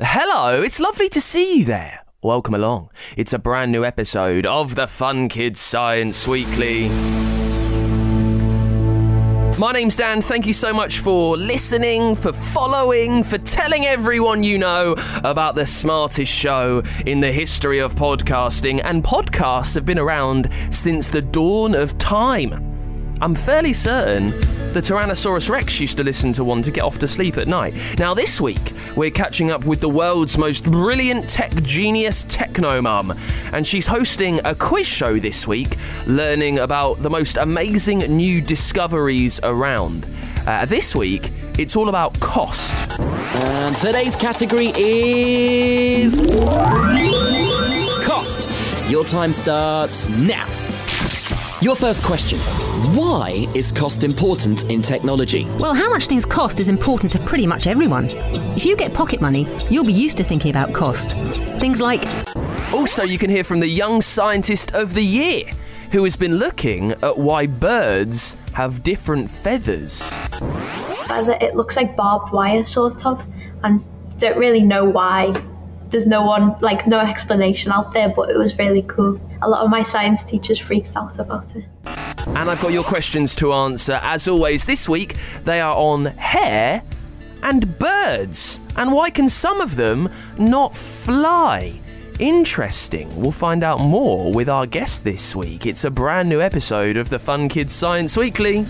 Hello, it's lovely to see you there. Welcome along. It's a brand new episode of the Fun Kids Science Weekly. My name's Dan. Thank you so much for listening, for following, for telling everyone you know about the smartest show in the history of podcasting. And podcasts have been around since the dawn of time. I'm fairly certain the Tyrannosaurus Rex used to listen to one to get off to sleep at night. Now this week, we're catching up with the world's most brilliant tech genius, Techno Mum. And she's hosting a quiz show this week, learning about the most amazing new discoveries around. This week, it's all about cost. And today's category is... cost. Your time starts now. Your first question. Why is cost important in technology? Well, how much things cost is important to pretty much everyone. If you get pocket money, you'll be used to thinking about cost. Things like... Also, you can hear from the Young Scientist of the Year, who has been looking at why birds have different feathers. It looks like barbed wire, sort of, and don't really know why. There's no explanation out there, but it was really cool. A lot of my science teachers freaked out about it. And I've got your questions to answer. As always, this week, they are on hair and birds. And why can some of them not fly? Interesting. We'll find out more with our guest this week. It's a brand new episode of the Fun Kids Science Weekly.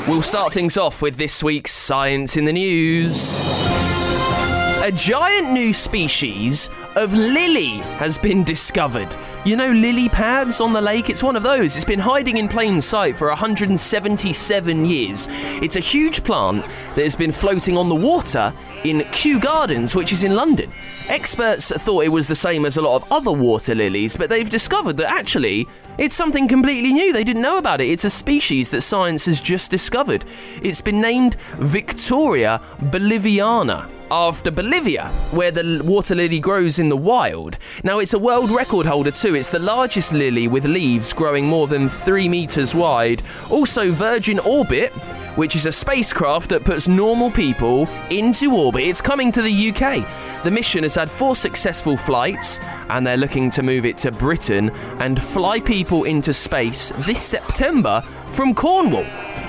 We'll start things off with this week's Science in the News. A giant new species of lily has been discovered. You know lily pads on the lake? It's one of those. It's been hiding in plain sight for 177 years. It's a huge plant that has been floating on the water in Kew Gardens, which is in London. Experts thought it was the same as a lot of other water lilies, but they've discovered that actually it's something completely new. They didn't know about it. It's a species that science has just discovered. It's been named Victoria boliviana, after Bolivia, where the water lily grows in the wild. Now, it's a world record holder too. It's the largest lily with leaves growing more than 3 meters wide. Also, Virgin Orbit, which is a spacecraft that puts normal people into orbit. It's coming to the UK. The mission has had 4 successful flights, and they're looking to move it to Britain and fly people into space this September from Cornwall.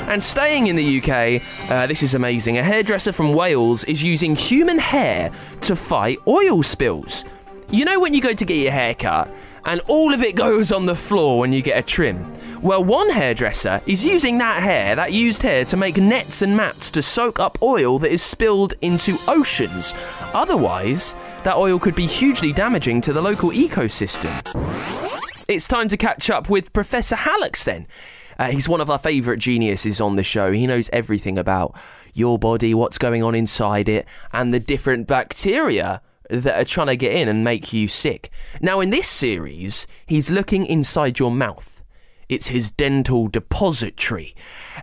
And staying in the UK, this is amazing. A hairdresser from Wales is using human hair to fight oil spills. You know when you go to get your hair cut and all of it goes on the floor when you get a trim? Well, one hairdresser is using that used hair, to make nets and mats to soak up oil that is spilled into oceans. Otherwise, that oil could be hugely damaging to the local ecosystem. It's time to catch up with Professor Hallux then. He's one of our favourite geniuses on the show. He knows everything about your body, what's going on inside it, and the different bacteria that are trying to get in and make you sick. Now, in this series, he's looking inside your mouth. It's his dental depository.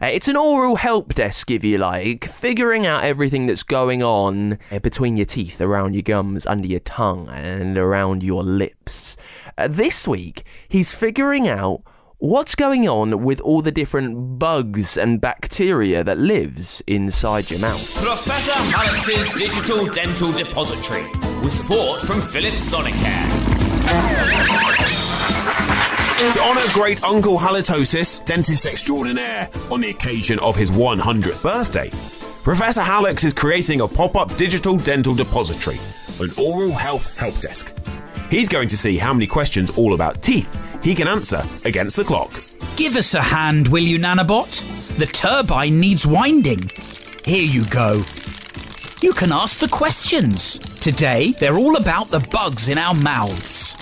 It's an oral help desk, if you like, figuring out everything that's going on between your teeth, around your gums, under your tongue, and around your lips. This week, he's figuring out what's going on with all the different bugs and bacteria that lives inside your mouth. Professor Hallux's Digital Dental Depository, with support from Philips Sonicare. To honour great Uncle Halitosis, dentist extraordinaire, on the occasion of his 100th birthday, Professor Hallux is creating a pop-up digital dental depository, an oral health help desk. He's going to see how many questions all about teeth he can answer against the clock. Give us a hand, will you, Nanobot? The turbine needs winding. Here you go. You can ask the questions. Today, they're all about the bugs in our mouths.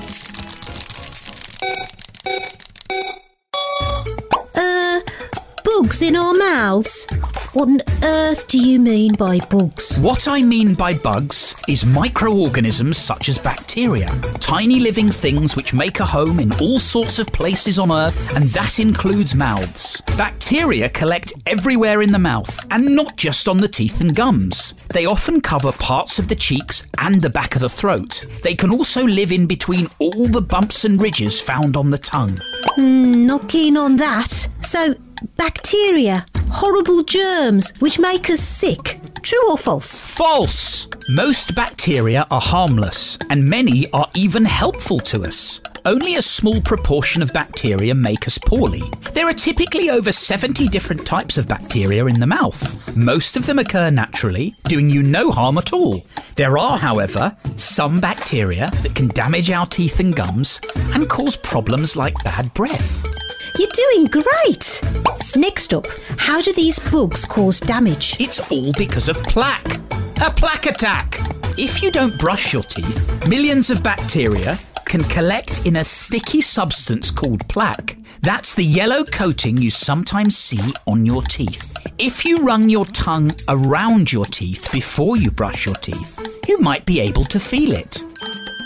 Bugs in our mouths? What on earth do you mean by bugs? What I mean by bugs is microorganisms such as bacteria, tiny living things which make a home in all sorts of places on Earth, and that includes mouths. Bacteria collect everywhere in the mouth, and not just on the teeth and gums. They often cover parts of the cheeks and the back of the throat. They can also live in between all the bumps and ridges found on the tongue. Not keen on that. So, bacteria, horrible germs which make us sick. True or false? False! Most bacteria are harmless, and many are even helpful to us. Only a small proportion of bacteria make us poorly. There are typically over 70 different types of bacteria in the mouth. Most of them occur naturally, doing you no harm at all. There are, however, some bacteria that can damage our teeth and gums and cause problems like bad breath. You're doing great! Next up, how do these bugs cause damage? It's all because of plaque. A plaque attack! If you don't brush your teeth, millions of bacteria can collect in a sticky substance called plaque. That's the yellow coating you sometimes see on your teeth. If you run your tongue around your teeth before you brush your teeth, you might be able to feel it.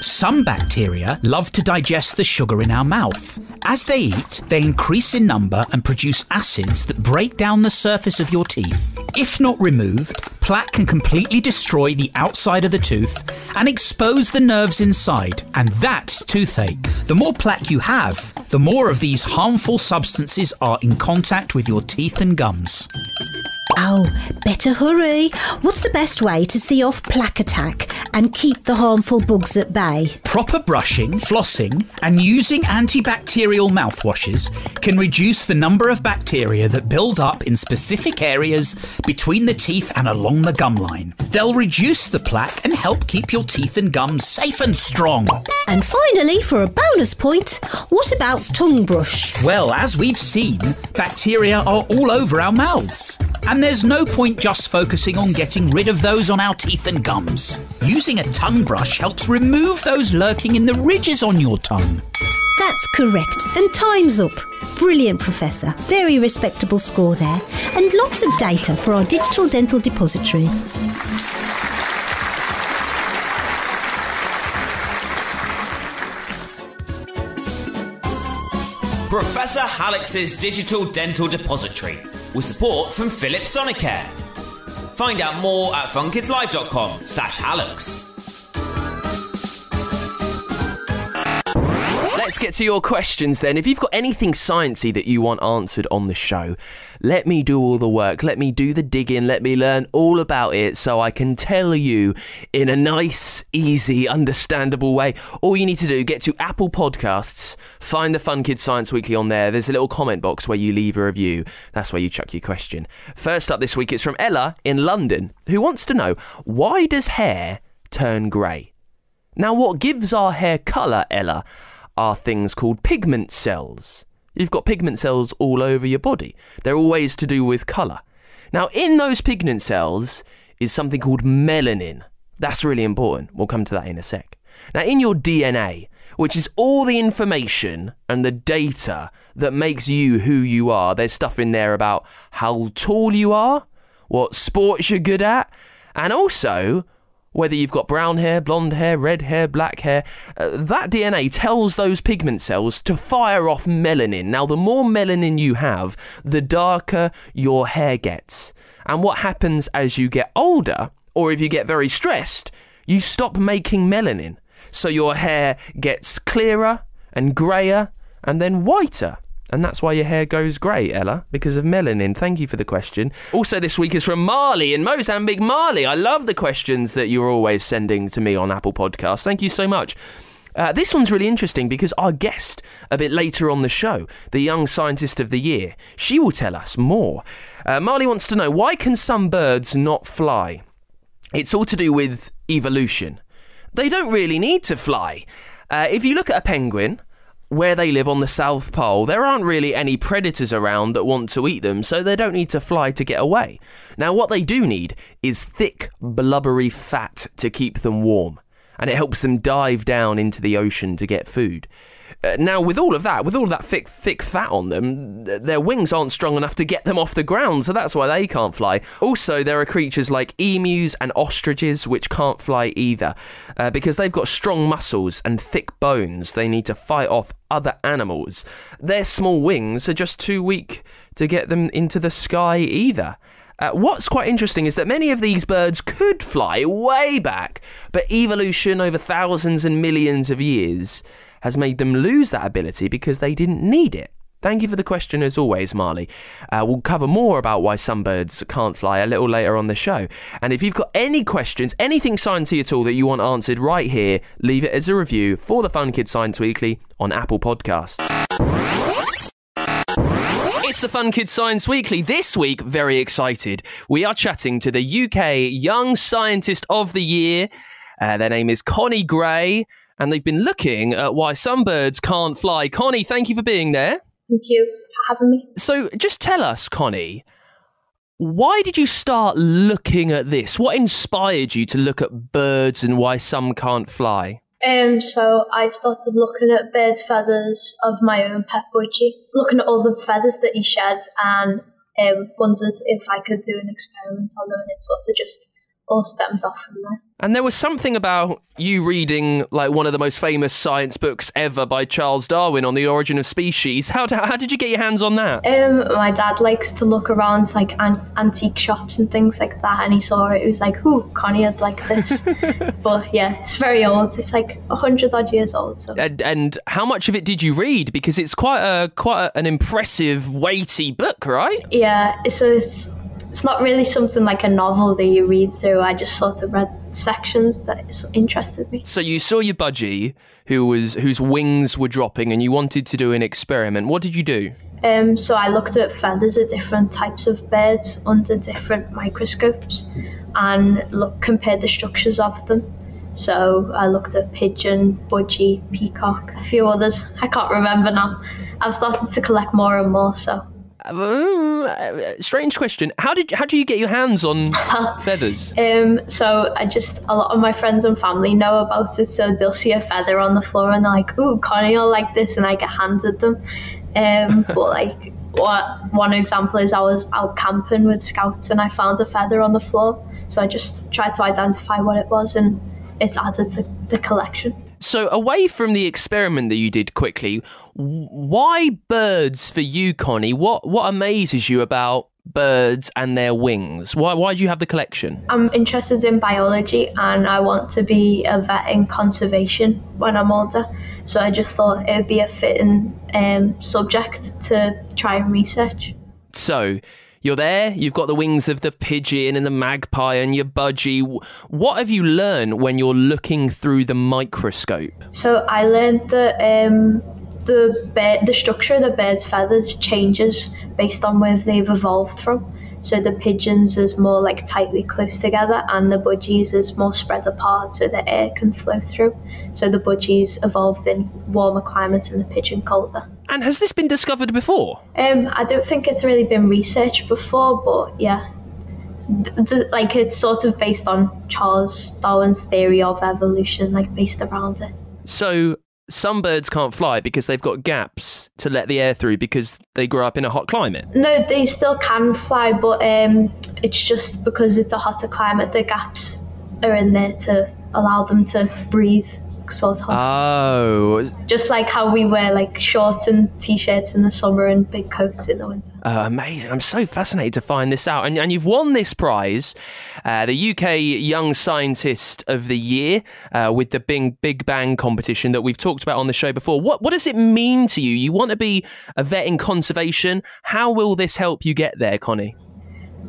Some bacteria love to digest the sugar in our mouth. As they eat, they increase in number and produce acids that break down the surface of your teeth. If not removed, plaque can completely destroy the outside of the tooth and expose the nerves inside, and that's toothache. The more plaque you have, the more of these harmful substances are in contact with your teeth and gums. Oh, better hurry. What's the best way to see off plaque attack and keep the harmful bugs at bay? Proper brushing, flossing, and using antibacterial mouthwashes can reduce the number of bacteria that build up in specific areas between the teeth and along the gum line. They'll reduce the plaque and help keep your teeth and gums safe and strong. And finally, for a bonus point, what about tongue brush? Well, as we've seen, bacteria are all over our mouths. And there's no point just focusing on getting rid of those on our teeth and gums. Using a tongue brush helps remove those lurking in the ridges on your tongue. That's correct, and time's up. Brilliant, Professor. Very respectable score there, and lots of data for our digital dental depository. Professor Hallux's Digital Dental Depository, with support from Philips Sonicare. Find out more at funkidslive.com/Hallux. Let's get to your questions then. If you've got anything sciencey that you want answered on the show, let me do all the work. Let me do the digging. Let me learn all about it so I can tell you in a nice, easy, understandable way. All you need to do, get to Apple Podcasts, find the Fun Kids Science Weekly on there. There's a little comment box where you leave a review. That's where you chuck your question. First up this week, it's from Ella in London, who wants to know, why does hair turn grey? Now, what gives our hair colour, Ella, are things called pigment cells. You've got pigment cells all over your body. They're always to do with colour. Now, in those pigment cells is something called melanin. That's really important. We'll come to that in a sec. Now, in your DNA, which is all the information and the data that makes you who you are, there's stuff in there about how tall you are, what sports you're good at, and also whether you've got brown hair, blonde hair, red hair, black hair. That DNA tells those pigment cells to fire off melanin. Now, the more melanin you have, the darker your hair gets. And what happens as you get older, or if you get very stressed, you stop making melanin. So your hair gets clearer and greyer and then whiter. And that's why your hair goes grey, Ella, because of melanin. Thank you for the question. Also this week is from Marley in Mozambique. Marley, I love the questions that you're always sending to me on Apple Podcasts. Thank you so much. This one's really interesting because our guest a bit later on the show, the Young Scientist of the Year, she will tell us more. Marley wants to know, why can some birds not fly? It's all to do with evolution. They don't really need to fly. If you look at a penguin, where they live on the South Pole, there aren't really any predators around that want to eat them, so they don't need to fly to get away. Now, what they do need is thick, blubbery fat to keep them warm, and it helps them dive down into the ocean to get food. Now, with all of that thick fat on them, their wings aren't strong enough to get them off the ground, so that's why they can't fly. Also, there are creatures like emus and ostriches which can't fly either, because they've got strong muscles and thick bones. They need to fight off other animals. Their small wings are just too weak to get them into the sky either. What's quite interesting is that many of these birds could fly way back, but evolution over thousands and millions of years has made them lose that ability because they didn't need it. Thank you for the question as always, Marley. We'll cover more about why some birds can't fly a little later on the show. And if you've got any questions, anything sciencey at all that you want answered right here, leave it as a review for the Fun Kids Science Weekly on Apple Podcasts. It's the Fun Kids Science Weekly. This week, very excited, we are chatting to the UK Young Scientist of the Year. Their name is Connie Gray, and they've been looking at why some birds can't fly. Connie, thank you for being there. Thank you for having me. So just tell us, Connie, why did you start looking at this? What inspired you to look at birds and why some can't fly? So I started looking at birds' feathers of my own pet budgie, looking at all the feathers that he shed, and wondered if I could do an experiment on them, and it sort of just all stemmed off from there. And there was something about you reading like one of the most famous science books ever by Charles Darwin on the origin of species. How did you get your hands on that? My dad likes to look around like antique shops and things like that, and he saw it. He was like, "Ooh, Connie, I'd like this." But yeah, it's very old. It's like 100 odd years old. So. And how much of it did you read? Because it's quite an impressive, weighty book, right? Yeah, so it's not really something like a novel that you read through. I just sort of read sections that interested me. So you saw your budgie whose wings were dropping and you wanted to do an experiment. What did you do? So I looked at feathers of different types of birds under different microscopes and compared the structures of them. So I looked at pigeon, budgie, peacock, a few others. I can't remember now. I've started to collect more and more, so... strange question. How do you get your hands on feathers? So a lot of my friends and family know about it, so they'll see a feather on the floor and they're like, "Ooh, Connie, I'll like this," and I get handed them. But like one example is I was out camping with scouts and I found a feather on the floor, so I just tried to identify what it was, and it's added to the collection. So away from the experiment that you did quickly, why birds for you, Connie? What amazes you about birds and their wings? Why do you have the collection? I'm interested in biology and I want to be a vet in conservation when I'm older. So I just thought it would be a fitting subject to try and research. So... you're there, you've got the wings of the pigeon and the magpie and your budgie. What have you learned when you're looking through the microscope? So I learned that the structure of the bird's feathers changes based on where they've evolved from. So the pigeons is more like tightly close together and the budgies is more spread apart so the air can flow through. So the budgies evolved in warmer climates and the pigeon colder. And has this been discovered before? I don't think it's really been researched before, but yeah. It's sort of based on Charles Darwin's theory of evolution, like based around it. So some birds can't fly because they've got gaps to let the air through because they grow up in a hot climate? No, they still can fly, but it's just because it's a hotter climate, the gaps are in there to allow them to breathe, sort of. Oh. Just like how we wear like shorts and t-shirts in the summer and big coats in the winter. Amazing. I'm so fascinated to find this out. And you've won this prize, the UK Young Scientist of the Year, with the Big Bang competition that we've talked about on the show before. What does it mean to you? You want to be a vet in conservation. How will this help you get there, Connie?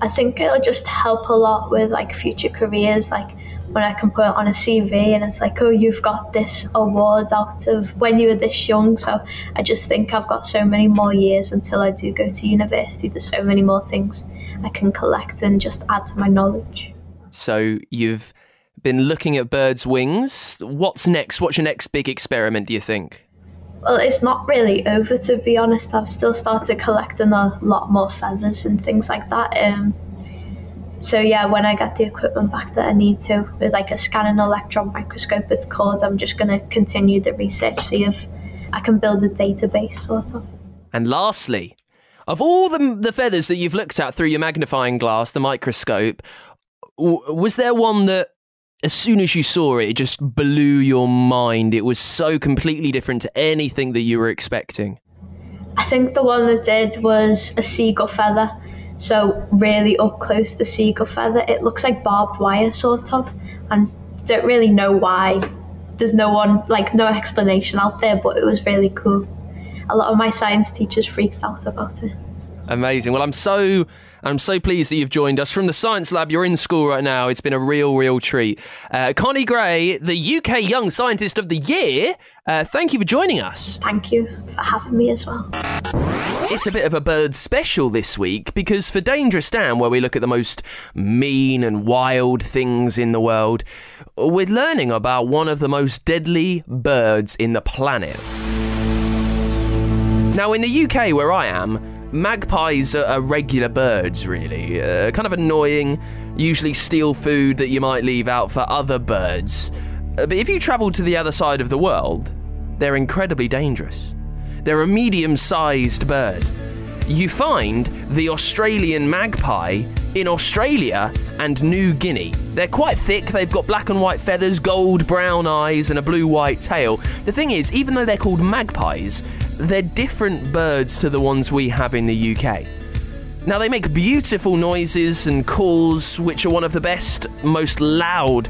I think it'll just help a lot with like future careers, like when I can put it on a CV and it's like, oh, you've got this award out of when you were this young. So I just think I've got so many more years until I do go to university. There's so many more things I can collect and just add to my knowledge. So you've been looking at birds' wings. What's next? What's your next big experiment, do you think? Well, it's not really over, to be honest. I've still started collecting a lot more feathers and things like that. So yeah, when I get the equipment back that I need to, with like a scanning electron microscope it's called, I'm just going to continue the research, see if I can build a database, sort of. And lastly, of all the feathers that you've looked at through your magnifying glass, the microscope, was there one that, as soon as you saw it, it just blew your mind? It was so completely different to anything that you were expecting. I think the one that did was a seagull feather. So really up close, the seagull feather, it looks like barbed wire, sort of, and don't really know why. There's no explanation out there, but it was really cool. a lot of my science teachers freaked out about it. Amazing. Well, I'm so pleased that you've joined us from the Science Lab. You're in school right now. It's been a real treat. Connie Gray, the UK Young Scientist of the Year, thank you for joining us. Thank you for having me as well. It's a bit of a bird special this week because for Dangerous Dan, where we look at the most mean and wild things in the world, we're learning about one of the most deadly birds in the planet. Now, in the UK, where I am, magpies are regular birds, really. Kind of annoying, usually steal food that you might leave out for other birds. But if you travel to the other side of the world, they're incredibly dangerous. They're a medium-sized bird. You find the Australian magpie in Australia and New Guinea. They're quite thick, they've got black and white feathers, gold-brown eyes and a blue-white tail. The thing is, even though they're called magpies, they're different birds to the ones we have in the UK. Now, they make beautiful noises and calls, which are one of the best, most loud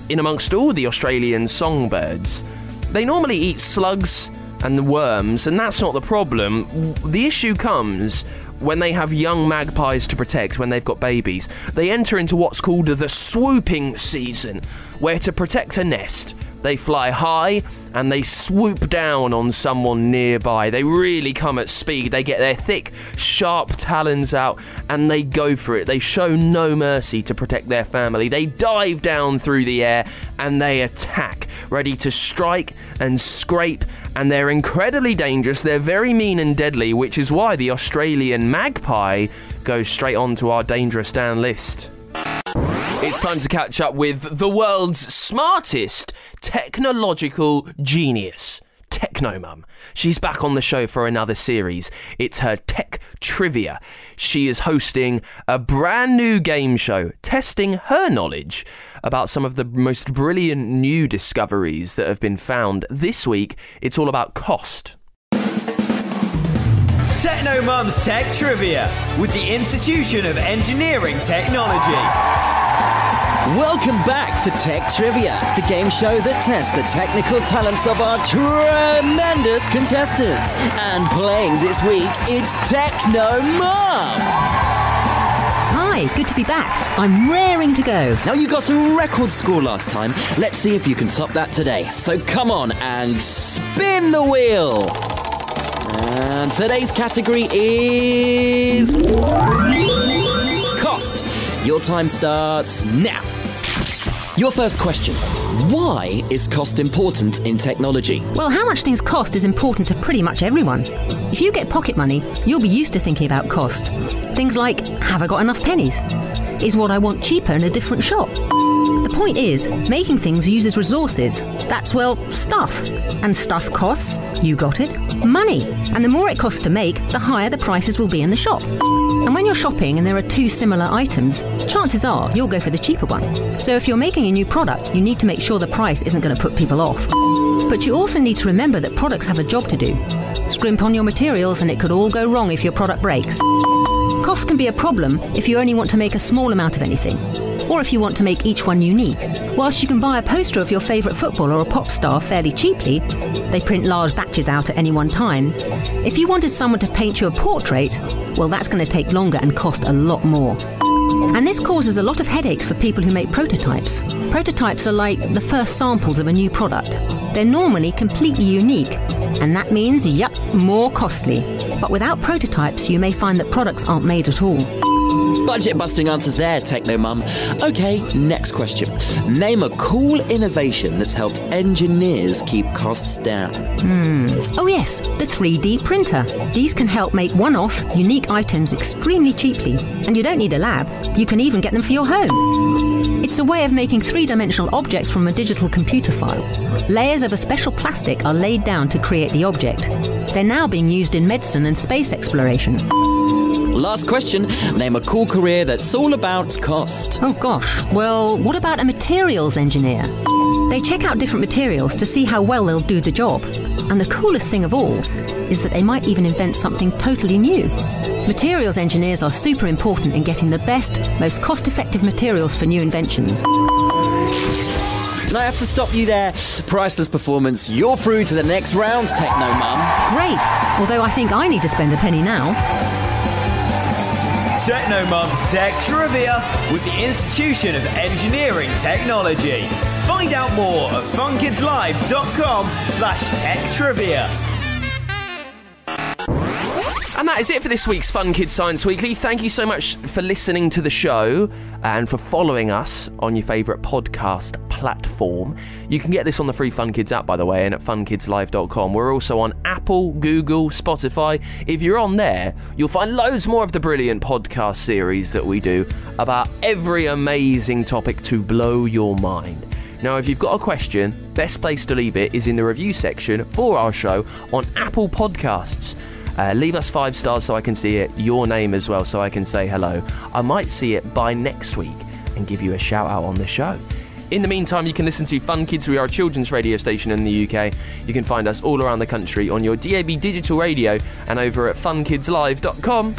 in amongst all the Australian songbirds. They normally eat slugs and worms, and that's not the problem. The issue comes when they have young magpies to protect, when they've got babies. They enter into what's called the swooping season, where to protect a nest, they fly high and they swoop down on someone nearby. They really come at speed. They get their thick, sharp talons out and they go for it. They show no mercy to protect their family. They dive down through the air and they attack, ready to strike and scrape, and they're incredibly dangerous. They're very mean and deadly, which is why the Australian magpie goes straight onto our Dangerous Dan list. It's time to catch up with the world's smartest technological genius, Techno Mum. She's back on the show for another series. It's her Tech Trivia. She is hosting a brand new game show, testing her knowledge about some of the most brilliant new discoveries that have been found. This week, it's all about cost. Techno Mum's Tech Trivia with the Institution of Engineering Technology. Welcome back to Tech Trivia, the game show that tests the technical talents of our tremendous contestants. And playing this week, it's Techno Mum. Hi, good to be back. I'm raring to go. Now, you got a record score last time. Let's see if you can top that today. So come on and spin the wheel. And today's category is cost. Your time starts now. Your first question. Why is cost important in technology? Well, how much things cost is important to pretty much everyone. If you get pocket money, you'll be used to thinking about cost. Things like, have I got enough pennies? Is what I want cheaper in a different shop? The point is, making things uses resources. That's, well, stuff. And stuff costs, you got it, money. And the more it costs to make, the higher the prices will be in the shop. And when you're shopping and there are two similar items, chances are you'll go for the cheaper one. So if you're making a new product, you need to make sure the price isn't going to put people off. But you also need to remember that products have a job to do. Scrimp on your materials and it could all go wrong if your product breaks. Cost can be a problem if you only want to make a small amount of anything, or if you want to make each one unique. Whilst you can buy a poster of your favourite footballer or pop star fairly cheaply, they print large batches out at any one time. If you wanted someone to paint you a portrait, well, that's going to take longer and cost a lot more. And this causes a lot of headaches for people who make prototypes. Prototypes are like the first samples of a new product. They're normally completely unique, and that means, yep, more costly. But without prototypes, you may find that products aren't made at all. Budget-busting answers there, Techno Mum. Okay, next question. Name a cool innovation that's helped engineers keep costs down. Oh yes, the 3D printer. These can help make one-off, unique items extremely cheaply. And you don't need a lab, you can even get them for your home. It's a way of making three-dimensional objects from a digital computer file. Layers of a special plastic are laid down to create the object. They're now being used in medicine and space exploration. Last question. Name a cool career that's all about cost. Oh gosh, well, what about a materials engineer? They check out different materials to see how well they'll do the job. And the coolest thing of all is that they might even invent something totally new. Materials engineers are super important in getting the best, most cost-effective materials for new inventions. And I have to stop you there. Priceless performance. You're through to the next round, Techno Mum. Great, although I think I need to spend a penny now. Techno Mum's Tech Trivia with the Institution of Engineering Technology. Find out more at funkidslive.com/tech trivia. And that is it for this week's Fun Kids Science Weekly. Thank you so much for listening to the show and for following us on your favourite podcast platform. You can get this on the free Fun Kids app, by the way, and at funkidslive.com. We're also on Apple, Google, Spotify. If you're on there, you'll find loads more of the brilliant podcast series that we do about every amazing topic to blow your mind. Now, if you've got a question, best place to leave it is in the review section for our show on Apple Podcasts. Leave us 5 stars so I can see it, your name as well, so I can say hello. I might see it by next week and give you a shout out on the show. In the meantime, you can listen to Fun Kids. We are a children's radio station in the UK. You can find us all around the country on your DAB digital radio and over at funkidslive.com.